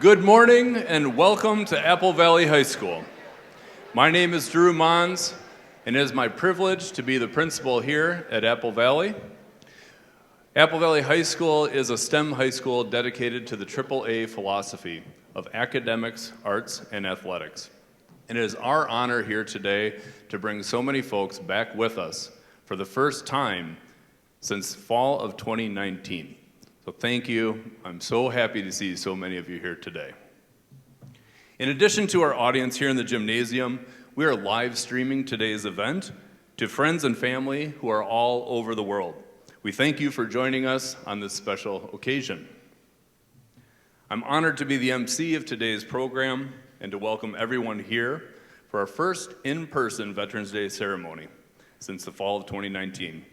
Good morning and welcome to Apple Valley High School. My name is Drew Mons, and it is my privilege to be the principal here at Apple Valley. Apple Valley High School is a STEM high school dedicated to the AAA philosophy of academics, arts, and athletics. And it is our honor here today to bring so many folks back with us for the first time since fall of 2019. So thank you. I'm so happy to see so many of you here today. In addition to our audience here in the gymnasium, we are live streaming today's event to friends and family who are all over the world. We thank you for joining us on this special occasion. I'm honored to be the MC of today's program and to welcome everyone here for our first in-person Veterans Day ceremony since the fall of 2019.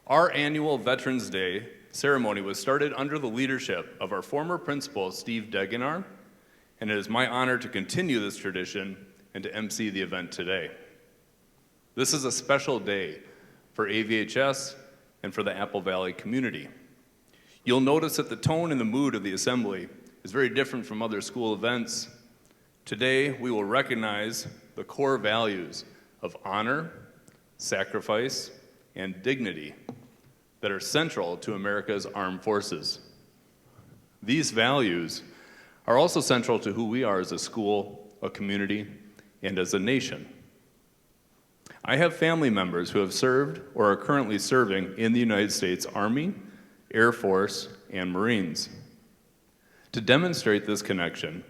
Our annual Veterans Day ceremony was started under the leadership of our former principal, Steve Degenar, and it is my honor to continue this tradition and to MC the event today. This is a special day for AVHS and for the Apple Valley community. You'll notice that the tone and the mood of the assembly is very different from other school events. Today, we will recognize the core values of honor, sacrifice, and dignity that are central to America's armed forces. These values are also central to who we are as a school, a community, and as a nation. I have family members who have served or are currently serving in the United States Army, Air Force, and Marines. To demonstrate this connection,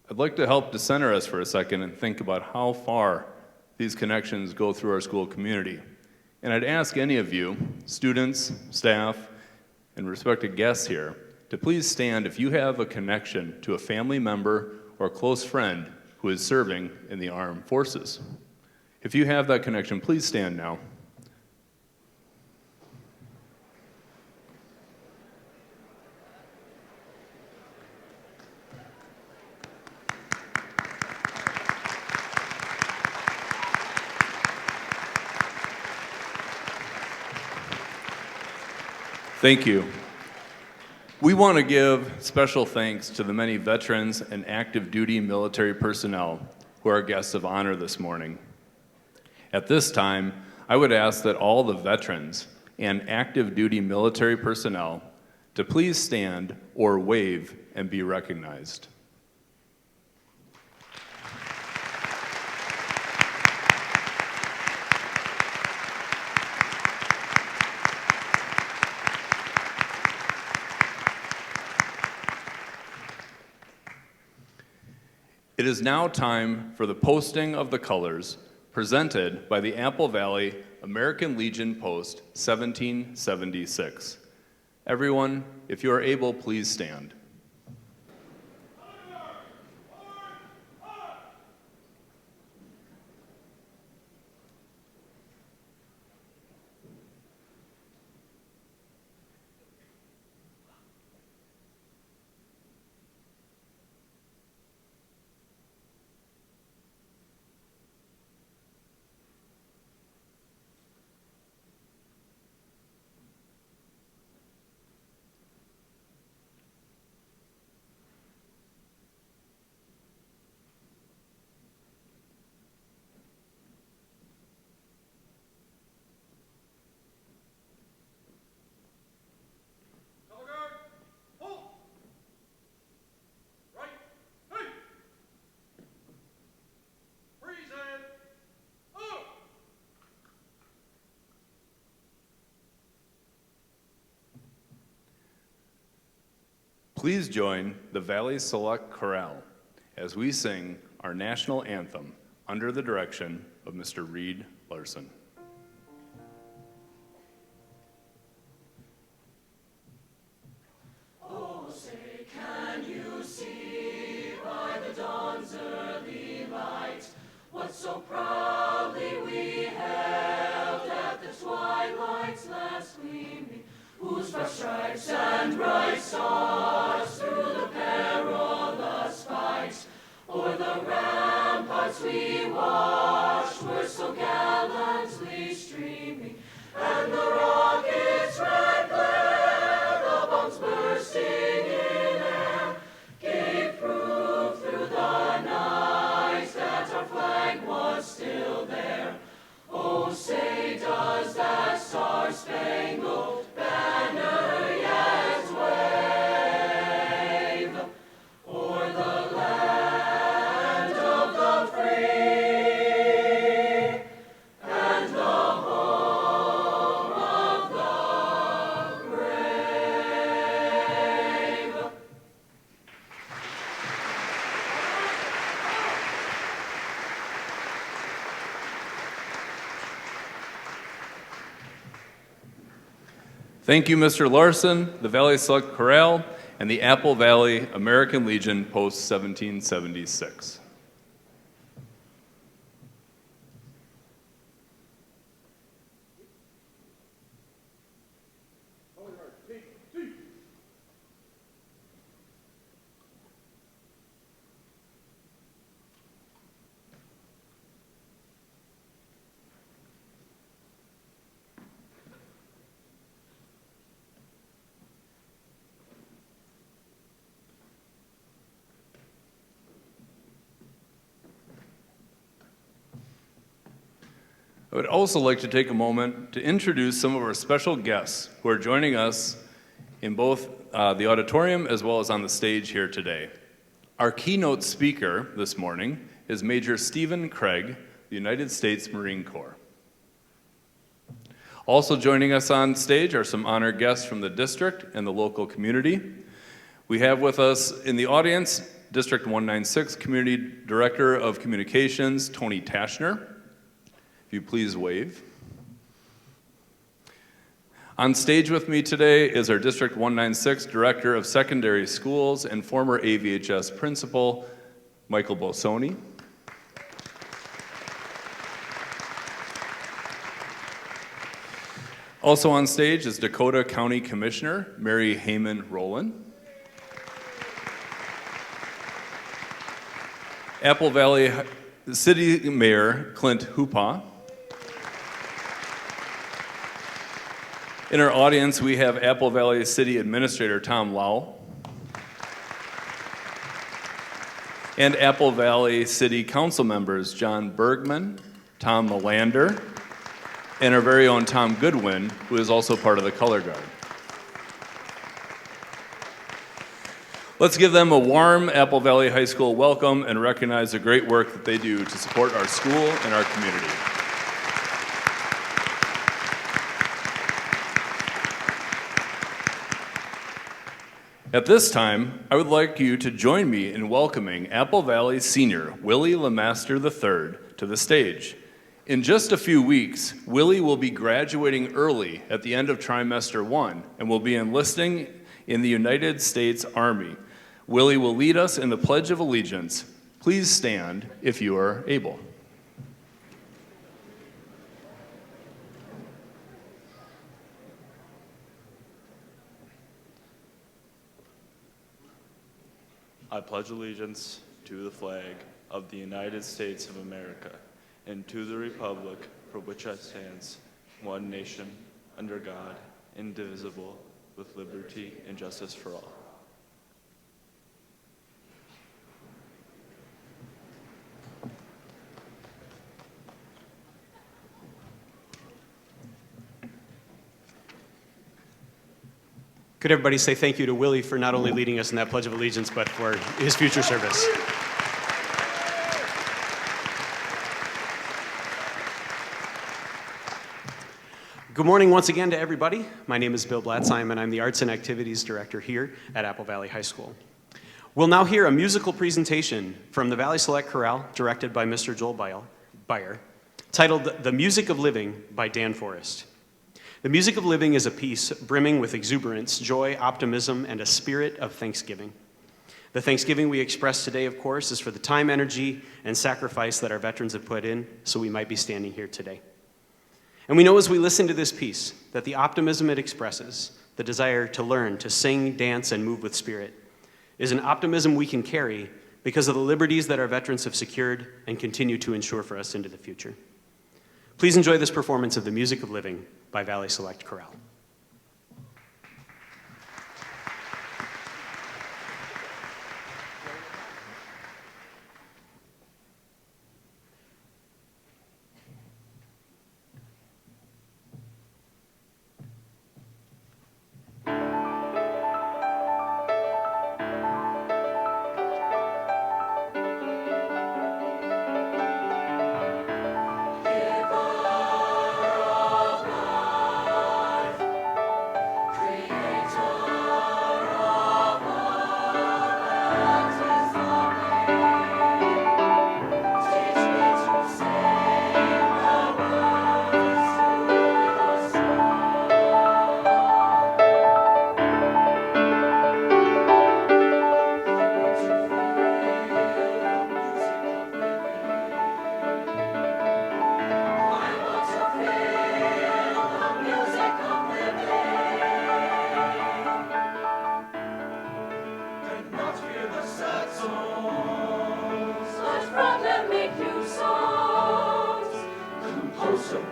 I'd like to help to center us for a second and think about how far these connections go through our school community. And I'd ask any of you, students, staff, and respected guests here, to please stand if you have a connection to a family member or a close friend who is serving in the armed forces. If you have that connection, please stand now. Thank you. We want to give special thanks to the many veterans and active duty military personnel who are guests of honor this morning. At this time, I would ask that all the veterans and active duty military personnel to please stand or wave and be recognized. It is now time for the posting of the colors presented by the Apple Valley American Legion Post 1776. Everyone, if you are able, please stand. Please join the Valley Select Chorale as we sing our national anthem under the direction of Mr. Reed Larson. Oh, say, can you see by the dawn's early light what so proudly we hailed at the twilight's last gleaming, whose rough stripes and bright stars through the perilous fight o'er the ramparts we watched were so gallantly streaming, and the rocket's red glare, the bombs bursting in air, gave proof Thank you, Mr. Larson, the Valley Select Chorale, and the Apple Valley American Legion Post 1776. I would also like to take a moment to introduce some of our special guests who are joining us in both the auditorium as well as on the stage here today. Our keynote speaker this morning is Major Stephen Craig, the United States Marine Corps. Also joining us on stage are some honored guests from the district and the local community. We have with us in the audience District 196 Community Director of Communications, Tony Tashner. If you please wave. On stage with me today is our District 196 Director of Secondary Schools and former AVHS Principal, Michael Bosoni. Also on stage is Dakota County Commissioner, Mary Heyman Rowland. Apple Valley City Mayor, Clint Hoopaw. In our audience, we have Apple Valley City Administrator Tom Lau and Apple Valley City Council members John Bergman, Tom Melander, and our very own Tom Goodwin, who is also part of the Color Guard. Let's give them a warm Apple Valley High School welcome and recognize the great work that they do to support our school and our community. At this time, I would like you to join me in welcoming Apple Valley Senior Willie Lemaster III to the stage. In just a few weeks, Willie will be graduating early at the end of trimester 1 and will be enlisting in the United States Army. Willie will lead us in the Pledge of Allegiance. Please stand if you are able. I pledge allegiance to the flag of the United States of America and to the republic for which it stands, one nation, under God, indivisible, with liberty and justice for all. Could everybody say thank you to Willie for not only leading us in that Pledge of Allegiance, but for his future service? Good morning once again to everybody. My name is Bill Blatzheim, and I'm the Arts and Activities Director here at Apple Valley High School. We'll now hear a musical presentation from the Valley Select Chorale, directed by Mr. Joel Beyer, titled The Music of Living by Dan Forrest. The Music of Living is a piece brimming with exuberance, joy, optimism, and a spirit of thanksgiving. The thanksgiving we express today, of course, is for the time, energy, and sacrifice that our veterans have put in so we might be standing here today. And we know as we listen to this piece that the optimism it expresses, the desire to learn, to sing, dance, and move with spirit, is an optimism we can carry because of the liberties that our veterans have secured and continue to ensure for us into the future. Please enjoy this performance of The Music of Living by Valley Select Chorale. Giver of life,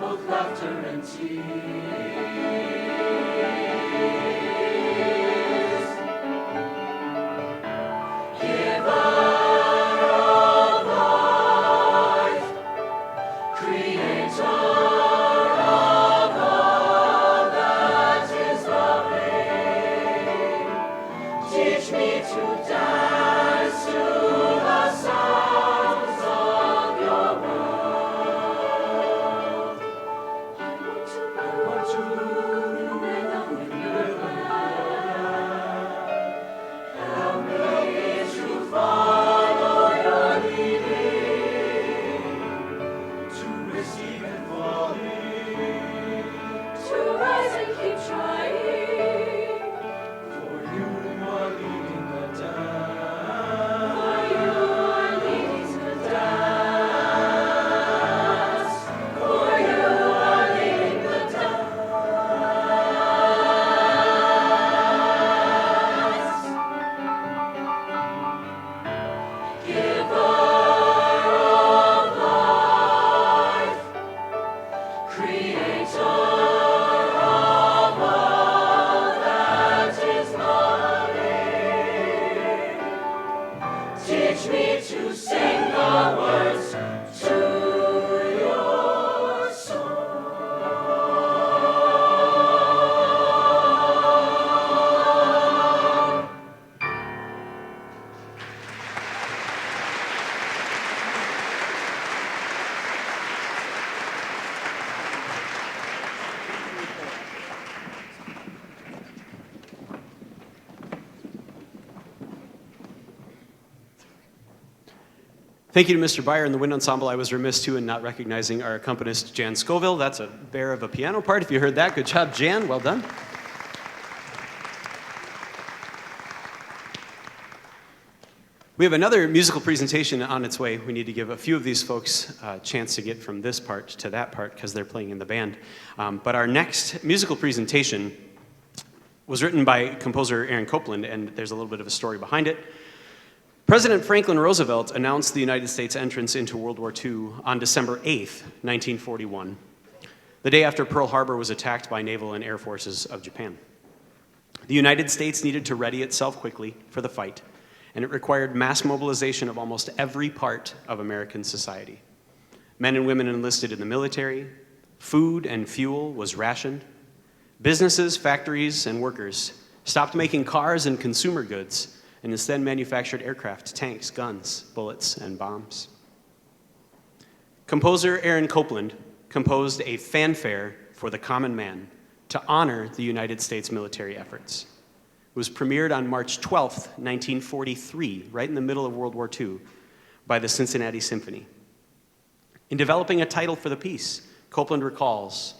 both laughter and tears. Giver of life, creator of all that is lovely, teach me to dance to the sounds of your world. I want to move in rhythm with your hand. Help me to follow your leading, to receive and falling, to rise and keep trying. For you are leading the dance. For you are leading the dance. For you are leading the dance. Giver of life, creator of all that is lovely, teach me to sing the words to your song. Thank you to Mr. Byer and the Wind Ensemble. I was remiss too in not recognizing our accompanist, Jan Scoville. That's a bear of a piano part. If you heard that, good job, Jan. Well done. We have another musical presentation on its way. We need to give a few of these folks a chance to get from this part to that part because they're playing in the band. But our next musical presentation was written by composer Aaron Copland, and there's a little bit of a story behind it. President Franklin Roosevelt announced the United States' entrance into World War II on December 8th, 1941, the day after Pearl Harbor was attacked by naval and air forces of Japan. The United States needed to ready itself quickly for the fight, and it required mass mobilization of almost every part of American society. Men and women enlisted in the military, food and fuel was rationed, businesses, factories, and workers stopped making cars and consumer goods and instead manufactured aircraft, tanks, guns, bullets, and bombs. Composer Aaron Copland composed a fanfare for the common man to honor the United States military efforts. It was premiered on March 12th, 1943, right in the middle of World War II, by the Cincinnati Symphony. In developing a title for the piece, Copland recalls,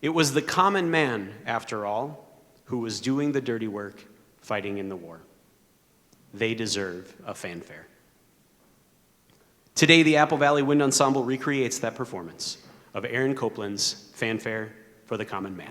"It was the common man, after all, who was doing the dirty work, fighting in the war. They deserve a fanfare." Today, the Apple Valley Wind Ensemble recreates that performance of Aaron Copland's Fanfare for the Common Man.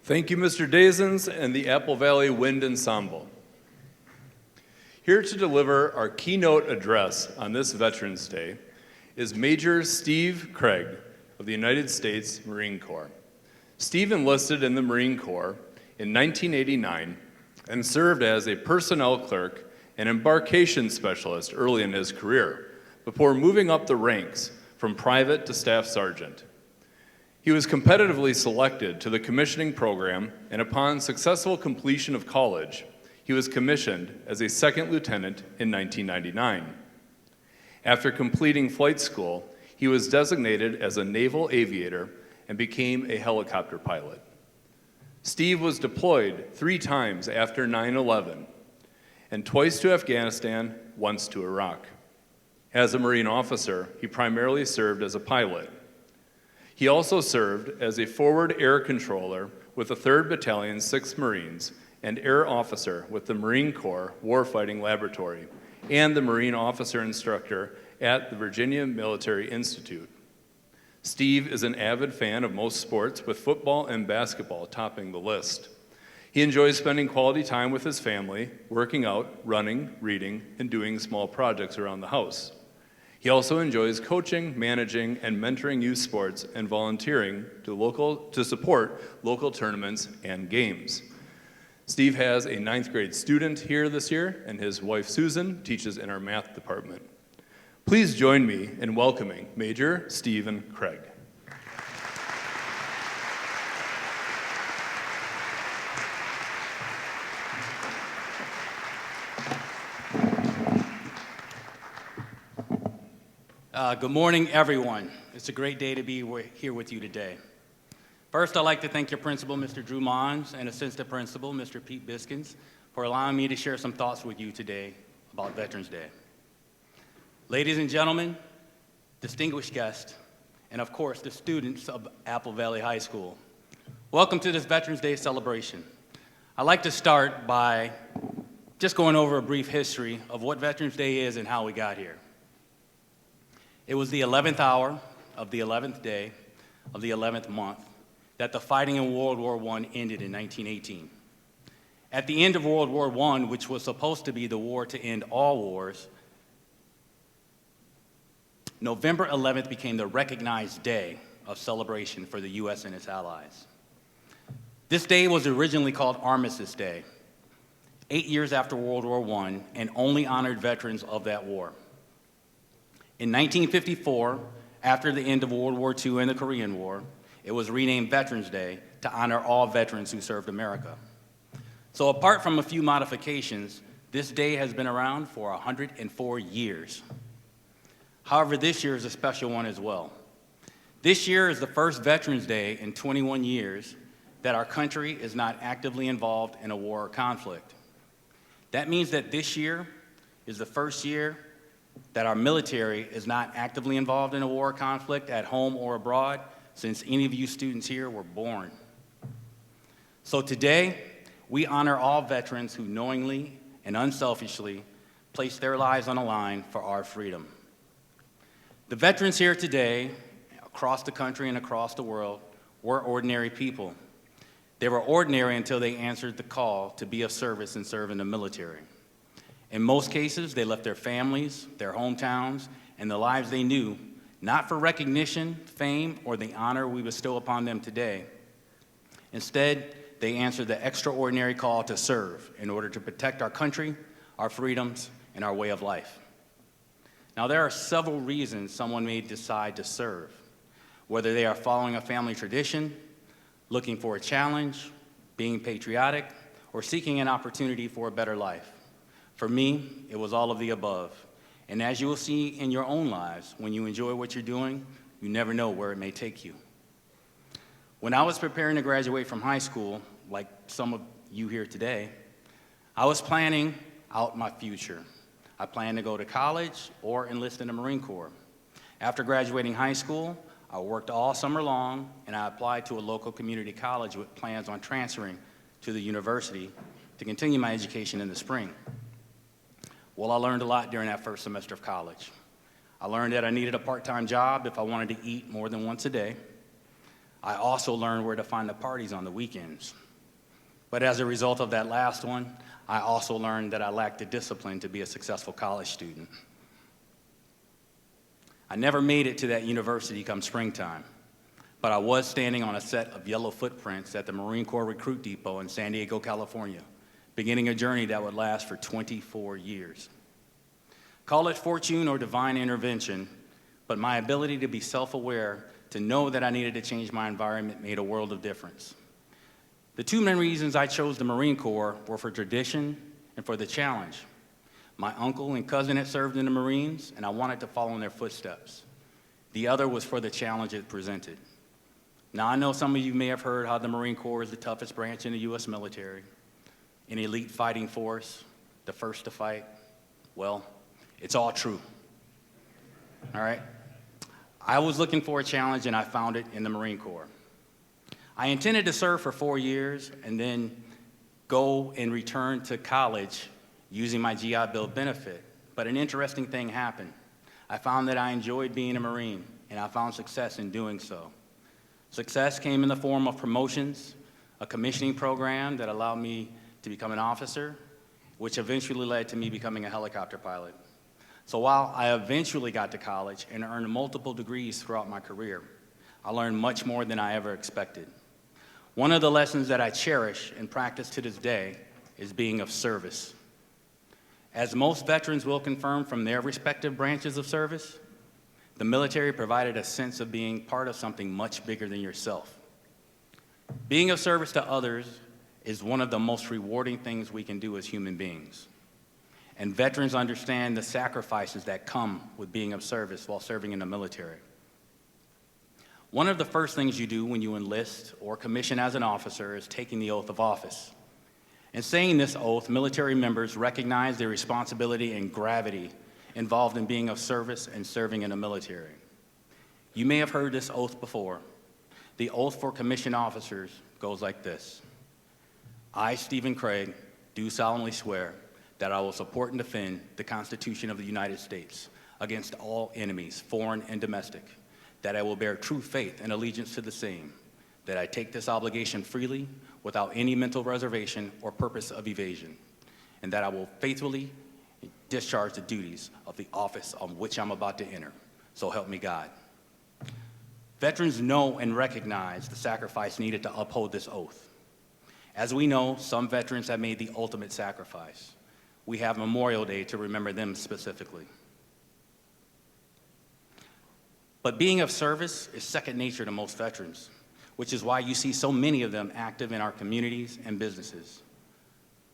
Thank you, Mr. Dazens and the Apple Valley Wind Ensemble. Here to deliver our keynote address on this Veterans Day is Major Steve Craig of the United States Marine Corps. Steve enlisted in the Marine Corps in 1989 and served as a personnel clerk and embarkation specialist early in his career, before moving up the ranks from private to staff sergeant. He was competitively selected to the commissioning program, and upon successful completion of college, he was commissioned as a second lieutenant in 1999. After completing flight school, he was designated as a naval aviator and became a helicopter pilot. Steve was deployed 3 times after 9/11, and twice to Afghanistan, once to Iraq. As a Marine officer, he primarily served as a pilot. He also served as a forward air controller with the 3rd Battalion, 6th Marines, and air officer with the Marine Corps Warfighting Laboratory, and the Marine officer instructor at the Virginia Military Institute. Steve is an avid fan of most sports, with football and basketball topping the list. He enjoys spending quality time with his family, working out, running, reading, and doing small projects around the house. He also enjoys coaching, managing, and mentoring youth sports and volunteering to support local tournaments and games. Steve has a 9th grade student here this year, and his wife Susan teaches in our math department. Please join me in welcoming Major Stephen Craig. Good morning, everyone. It's a great day to be here with you today. First, I'd like to thank your principal, Mr. Drew Mons, and assistant principal, Mr. Pete Biskins, for allowing me to share some thoughts with you today about Veterans Day. Ladies and gentlemen, distinguished guests, and of course, the students of Apple Valley High School, welcome to this Veterans Day celebration. I'd like to start by just going over a brief history of what Veterans Day is and how we got here. It was the 11th hour of the 11th day of the 11th month that the fighting in World War I ended in 1918. At the end of World War I, which was supposed to be the war to end all wars, November 11th became the recognized day of celebration for the U.S. and its allies. This day was originally called Armistice Day, 8 years after World War I, and only honored veterans of that war. In 1954, after the end of World War II and the Korean War, it was renamed Veterans Day to honor all veterans who served America. So apart from a few modifications, this day has been around for 104 years. However, this year is a special one as well. This year is the first Veterans Day in 21 years that our country is not actively involved in a war or conflict. That means that this year is the first year that our military is not actively involved in a war or conflict at home or abroad since any of you students here were born. So today, we honor all veterans who knowingly and unselfishly place their lives on the line for our freedom. The veterans here today, across the country and across the world, were ordinary people. They were ordinary until they answered the call to be of service and serve in the military. In most cases, they left their families, their hometowns, and the lives they knew, not for recognition, fame, or the honor we bestow upon them today. Instead, they answered the extraordinary call to serve in order to protect our country, our freedoms, and our way of life. Now, there are several reasons someone may decide to serve, whether they are following a family tradition, looking for a challenge, being patriotic, or seeking an opportunity for a better life. For me, it was all of the above. And as you will see in your own lives, when you enjoy what you're doing, you never know where it may take you. When I was preparing to graduate from high school, like some of you here today, I was planning out my future. I planned to go to college or enlist in the Marine Corps. After graduating high school, I worked all summer long, and I applied to a local community college with plans on transferring to the university to continue my education in the spring. Well, I learned a lot during that first semester of college. I learned that I needed a part-time job if I wanted to eat more than once a day. I also learned where to find the parties on the weekends. But as a result of that last one, I also learned that I lacked the discipline to be a successful college student. I never made it to that university come springtime, but I was standing on a set of yellow footprints at the Marine Corps Recruit Depot in San Diego, California, beginning a journey that would last for 24 years. Call it fortune or divine intervention, but my ability to be self-aware, to know that I needed to change my environment made a world of difference. The two main reasons I chose the Marine Corps were for tradition and for the challenge. My uncle and cousin had served in the Marines, and I wanted to follow in their footsteps. The other was for the challenge it presented. Now, I know some of you may have heard how the Marine Corps is the toughest branch in the U.S. military, an elite fighting force, the first to fight. Well, it's all true. All right? I was looking for a challenge, and I found it in the Marine Corps. I intended to serve for 4 years and then go and return to college using my GI Bill benefit. But an interesting thing happened. I found that I enjoyed being a Marine, and I found success in doing so. Success came in the form of promotions, a commissioning program that allowed me to become an officer, which eventually led to me becoming a helicopter pilot. So while I eventually got to college and earned multiple degrees throughout my career, I learned much more than I ever expected. One of the lessons that I cherish and practice to this day is being of service. As most veterans will confirm from their respective branches of service, the military provided a sense of being part of something much bigger than yourself. Being of service to others is one of the most rewarding things we can do as human beings. And veterans understand the sacrifices that come with being of service while serving in the military. One of the first things you do when you enlist or commission as an officer is taking the oath of office. In saying this oath, military members recognize the responsibility and gravity involved in being of service and serving in the military. You may have heard this oath before. The oath for commissioned officers goes like this. I, Stephen Craig, do solemnly swear that I will support and defend the Constitution of the United States against all enemies, foreign and domestic, that I will bear true faith and allegiance to the same, that I take this obligation freely without any mental reservation or purpose of evasion, and that I will faithfully discharge the duties of the office on which I'm about to enter. So help me God. Veterans know and recognize the sacrifice needed to uphold this oath. As we know, some veterans have made the ultimate sacrifice. We have Memorial Day to remember them specifically. But being of service is second nature to most veterans, which is why you see so many of them active in our communities and businesses.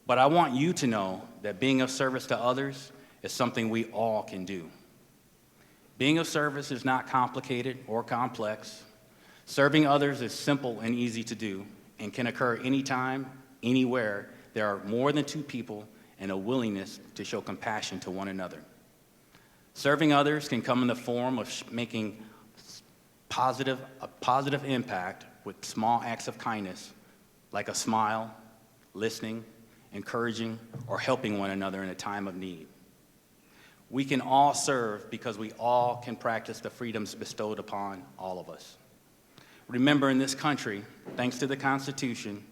But I want you to know that being of service to others is something we all can do. Being of service is not complicated or complex. Serving others is simple and easy to do and can occur anytime, anywhere there are more than two people and a willingness to show compassion to one another. Serving others can come in the form of making a positive impact with small acts of kindness, like a smile, listening, encouraging, or helping one another in a time of need. We can all serve because we all can practice the freedoms bestowed upon all of us. Remember, in this country, thanks to the Constitution,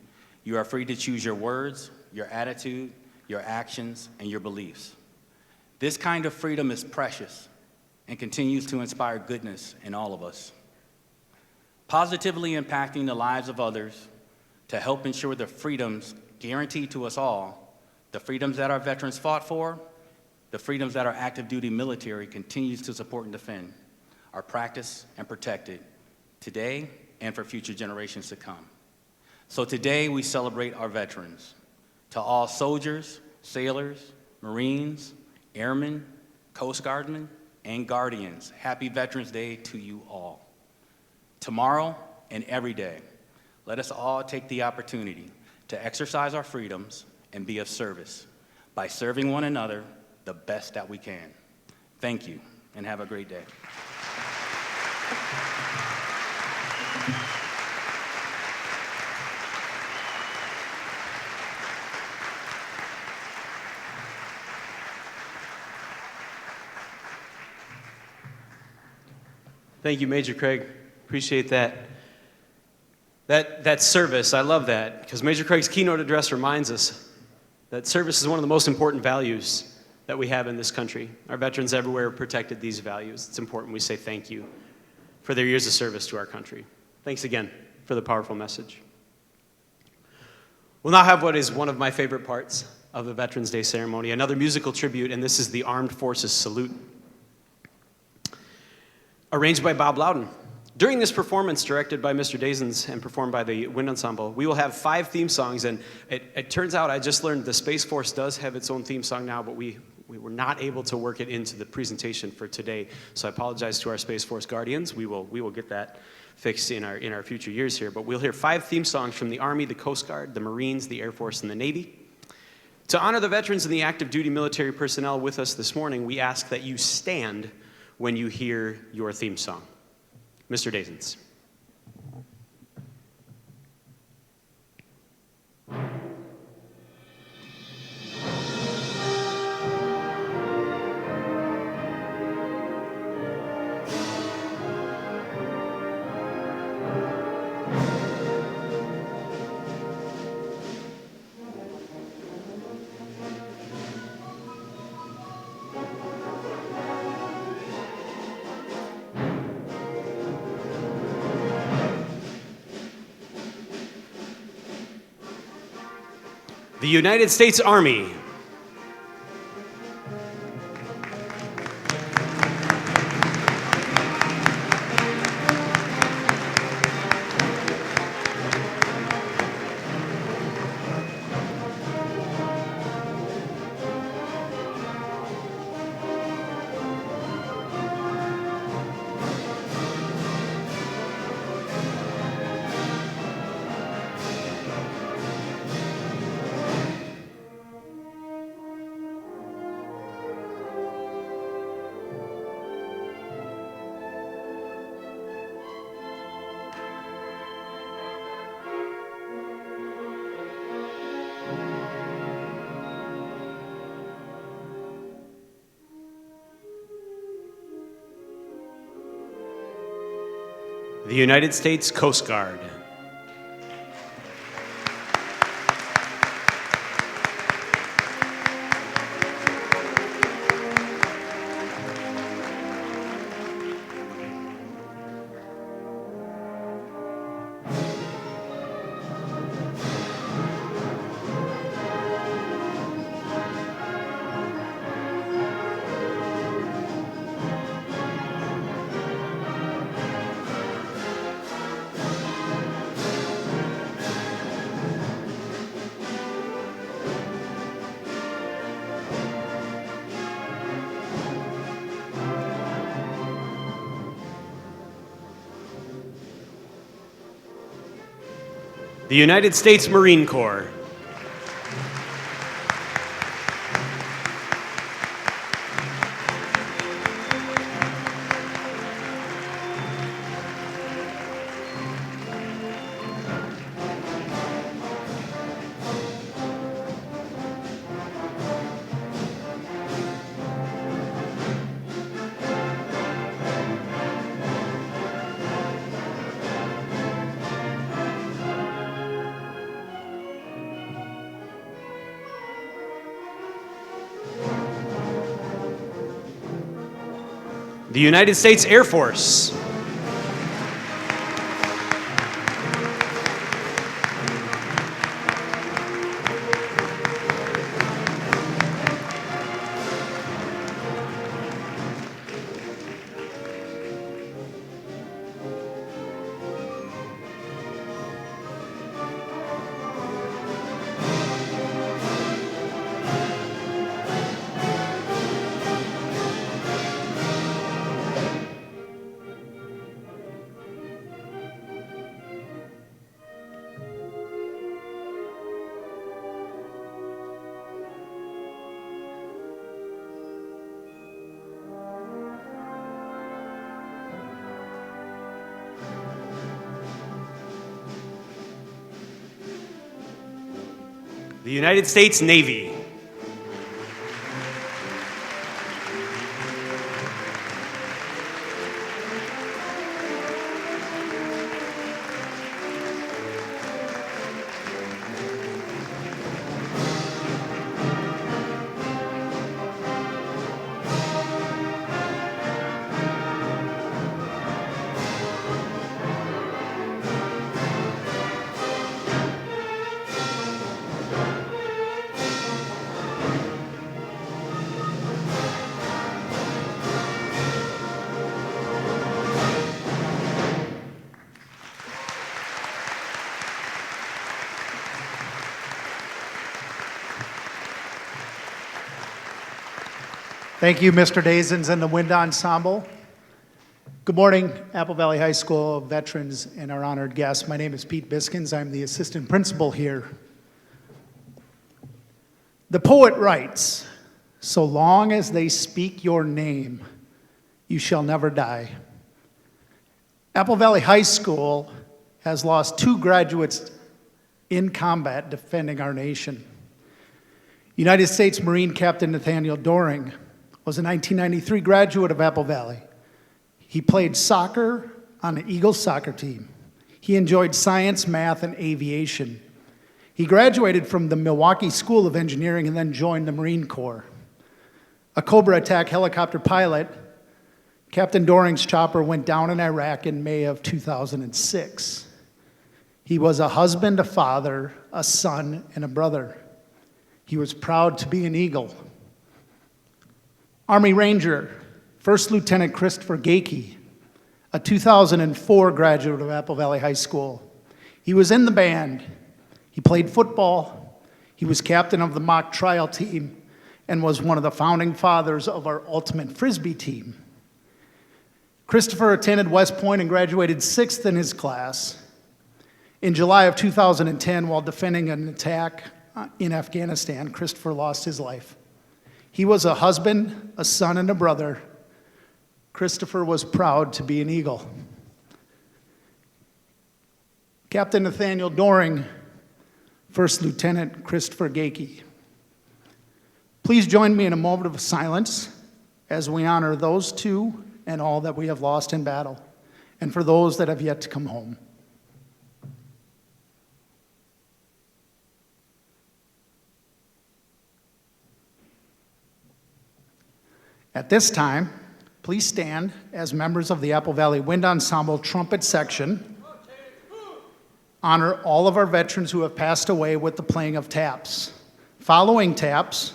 you are free to choose your words, your attitude, your actions, and your beliefs. This kind of freedom is precious and continues to inspire goodness in all of us. Positively impacting the lives of others to help ensure the freedoms guaranteed to us all, the freedoms that our veterans fought for, the freedoms that our active duty military continues to support and defend, are practiced and protected today and for future generations to come. So today we celebrate our veterans. To all soldiers, sailors, Marines, airmen, Coast Guardsmen, and Guardians, happy Veterans Day to you all. Tomorrow and every day, let us all take the opportunity to exercise our freedoms and be of service by serving one another the best that we can. Thank you, and have a great day. Thank you, Major Craig. Appreciate that. That service, I love that, because Major Craig's keynote address reminds us that service is one of the most important values that we have in this country. Our veterans everywhere have protected these values. It's important we say thank you for their years of service to our country. Thanks again for the powerful message. We'll now have what is one of my favorite parts of the Veterans Day ceremony, another musical tribute, and this is the Armed Forces Salute, arranged by Bob Loudon. During this performance, directed by Mr. Dazens and performed by the Wind Ensemble, we will have 5 theme songs, and it turns out I just learned the Space Force does have its own theme song now, but we were not able to work it into the presentation for today, so I apologize to our Space Force guardians. We will get that fixed in our future years here, but we'll hear 5 theme songs from the Army, the Coast Guard, the Marines, the Air Force, and the Navy. To honor the veterans and the active duty military personnel with us this morning, we ask that you stand when you hear your theme song. Mr. Dazens. The United States Army. The United States Coast Guard. The United States Marine Corps. The United States Air Force. The United States Navy. Thank you, Mr. Dazens and the Wind Ensemble. Good morning, Apple Valley High School veterans and our honored guests. My name is Pete Biskins. I'm the assistant principal here. The poet writes, "So long as they speak your name, you shall never die." Apple Valley High School has lost 2 graduates in combat defending our nation. United States Marine Captain Nathaniel Doring was a 1993 graduate of Apple Valley. He played soccer on the Eagles soccer team. He enjoyed science, math, and aviation. He graduated from the Milwaukee School of Engineering and then joined the Marine Corps. A Cobra attack helicopter pilot, Captain Doring's chopper went down in Iraq in May of 2006. He was a husband, a father, a son, and a brother. He was proud to be an Eagle. Army Ranger, First Lieutenant Christopher Gakey, a 2004 graduate of Apple Valley High School. He was in the band. He played football. He was captain of the mock trial team and was one of the founding fathers of our ultimate Frisbee team. Christopher attended West Point and graduated 6th in his class. In July of 2010, while defending an attack in Afghanistan, Christopher lost his life. He was a husband, a son, and a brother. Christopher was proud to be an Eagle. Captain Nathaniel Doring, First Lieutenant Christopher Gakey. Please join me in a moment of silence as we honor those 2 and all that we have lost in battle, and for those that have yet to come home. At this time, please stand as members of the Apple Valley Wind Ensemble trumpet section honor all of our veterans who have passed away with the playing of taps. Following taps,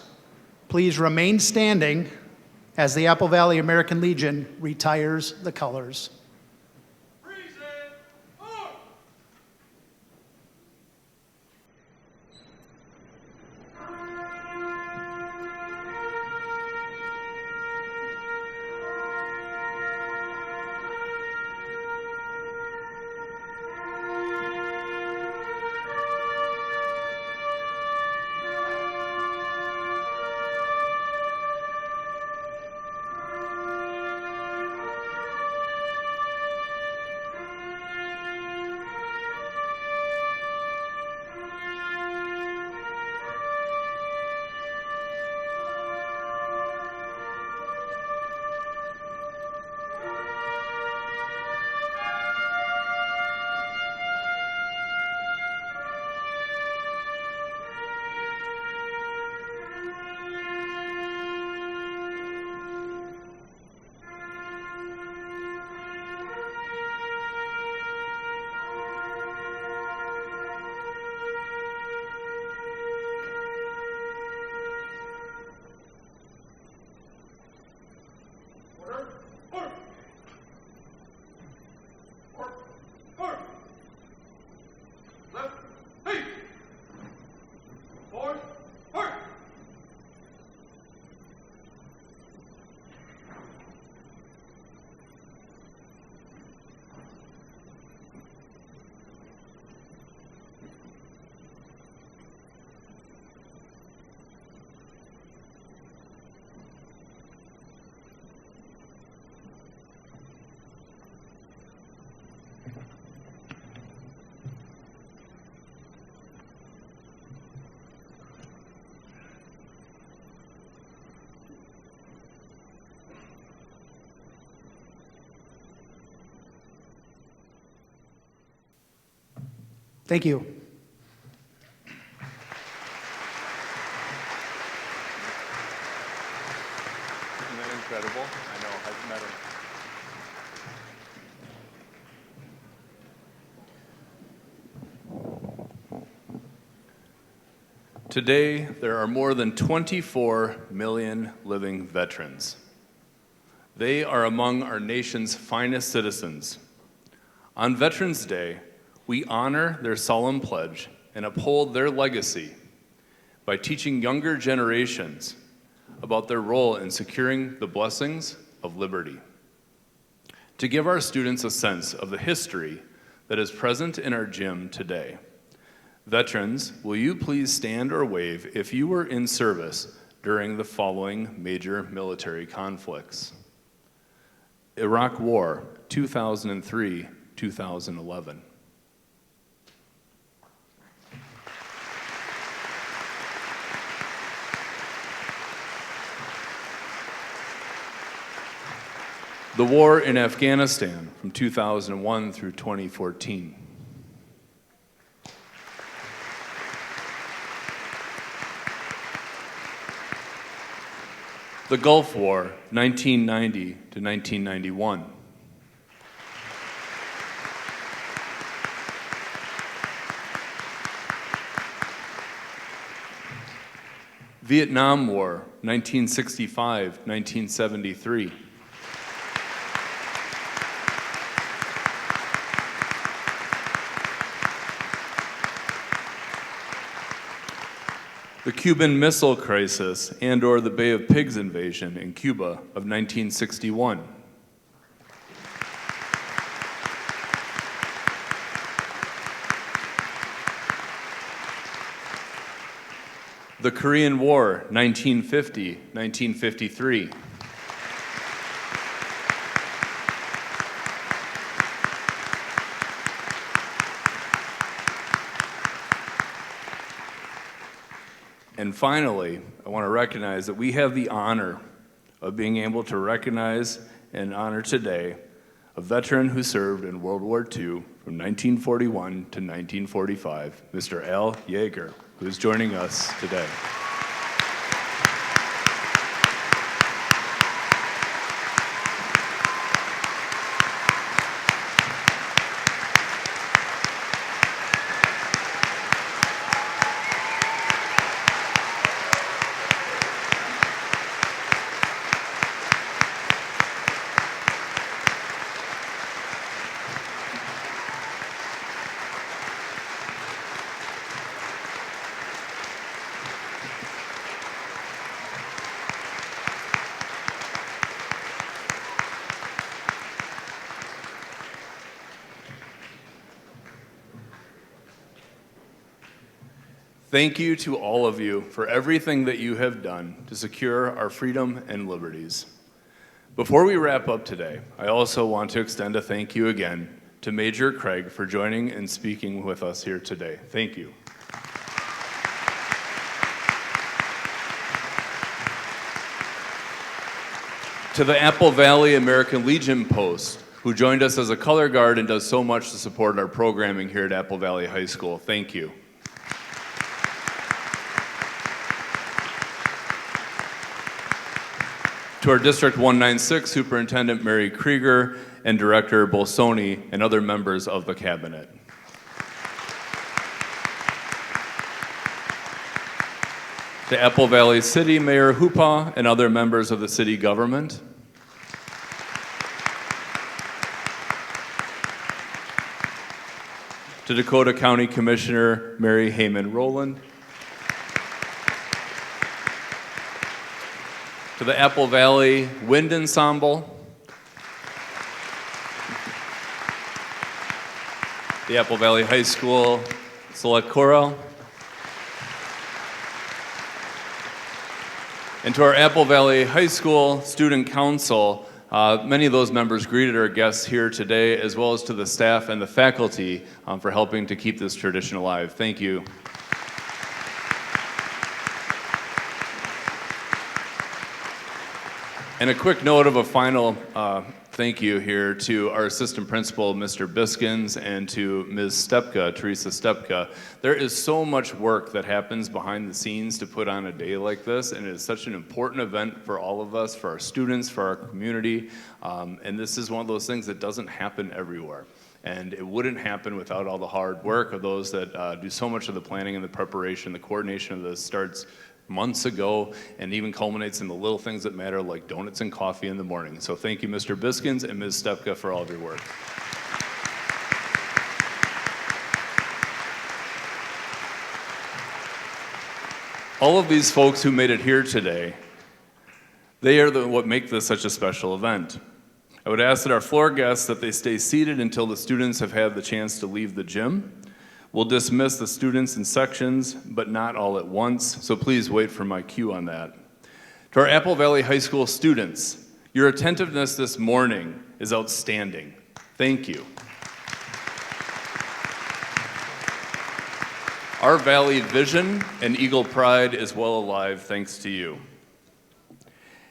please remain standing as the Apple Valley American Legion retires the colors. Thank you. Isn't that incredible? I know, I've met him. Today, there are more than 24 million living veterans. They are among our nation's finest citizens. On Veterans Day, we honor their solemn pledge and uphold their legacy by teaching younger generations about their role in securing the blessings of liberty. To give our students a sense of the history that is present in our gym today, veterans, will you please stand or wave if you were in service during the following major military conflicts? Iraq War, 2003-2011. The war in Afghanistan from 2001 through 2014. The Gulf War, 1990 to 1991. Vietnam War, 1965-1973. The Cuban Missile Crisis and/or the Bay of Pigs invasion in Cuba of 1961. The Korean War, 1950-1953. And finally, I want to recognize that we have the honor of being able to recognize and honor today a veteran who served in World War II from 1941 to 1945, Mr. Al Yeager, who is joining us today. Thank you to all of you for everything that you have done to secure our freedom and liberties. Before we wrap up today, I also want to extend a thank you again to Major Craig for joining and speaking with us here today. Thank you. To the Apple Valley American Legion Post, who joined us as a color guard and does so much to support our programming here at Apple Valley High School. Thank you. To our District 196 Superintendent Mary Krieger and Director Bolsoni and other members of the Cabinet. To Apple Valley City Mayor Hoopa and other members of the city government. To Dakota County Commissioner Mary Heyman Rowland. To the Apple Valley Wind Ensemble, the Apple Valley High School Select Chorale, and to our Apple Valley High School Student Council. Many of those members greeted our guests here today, as well as to the staff and the faculty for helping to keep this tradition alive. Thank you. And a quick note of a final thank you here to our assistant principal, Mr. Biskins, and to Ms. Stepka, Teresa Stepka. There is so much work that happens behind the scenes to put on a day like this, and it is such an important event for all of us, for our students, for our community, and this is one of those things that doesn't happen everywhere. And it wouldn't happen without all the hard work of those that do so much of the planning and the preparation. The coordination of this starts months ago and even culminates in the little things that matter, like donuts and coffee in the morning. So thank you, Mr. Biskins and Ms. Stepka, for all of your work. All of these folks who made it here today They are what make this such a special event. I would ask that our floor guests that they stay seated until the students have had the chance to leave the gym. We'll dismiss the students in sections, but not all at once, so please wait for my cue on that. To our Apple Valley High School students, your attentiveness this morning is outstanding. Thank you. Our Valley vision and Eagle pride is well alive thanks to you.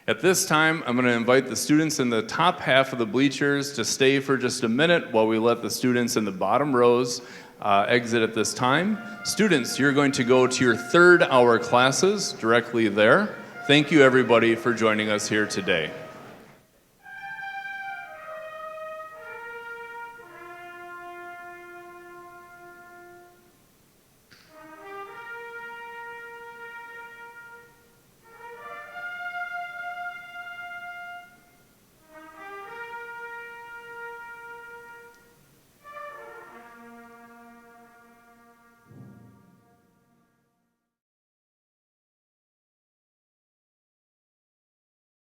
At this time, I'm going to invite the students in the top half of the bleachers to stay for just a minute while we let the students in the bottom rows exit at this time. Students, you're going to go to your third hour classes directly there. Thank you, everybody, for joining us here today.